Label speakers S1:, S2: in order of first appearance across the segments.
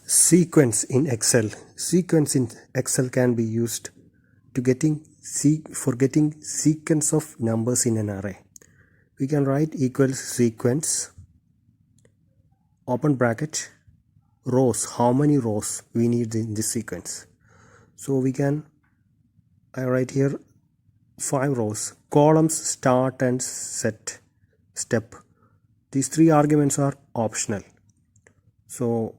S1: Sequence in Excel. Sequence in Excel can be used to getting sequence of numbers in an array. We can write equals sequence, open bracket, rows, how many rows we need in this sequence. So I write here 5 rows, columns, start and set, step. These 3 arguments are optional. So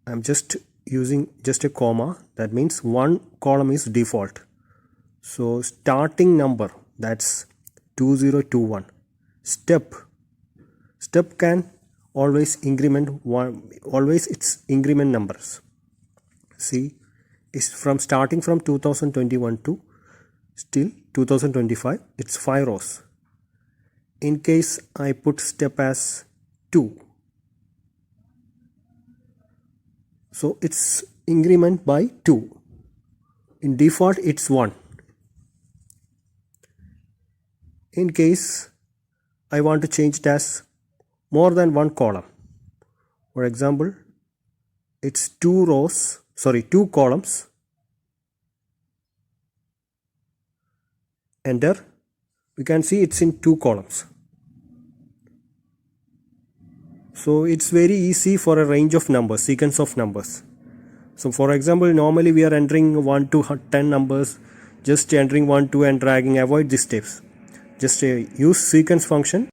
S1: I'm just using just a comma. That means one column is default. So starting number, that's 2021. Step can always increment one, always its increment numbers. See, it's starting from 2021 to still 2025, it's 5 rows. In case I put step as 2, so it's increment by 2. In default it's 1. In case I want to change it as more than one column, for example it's 2 columns, enter, we can see it's in 2 columns. So it's very easy for a range of numbers, sequence of numbers. So for example, normally we are entering 1 to 10 numbers, just entering 1, 2 and dragging. Avoid these steps. Just use sequence function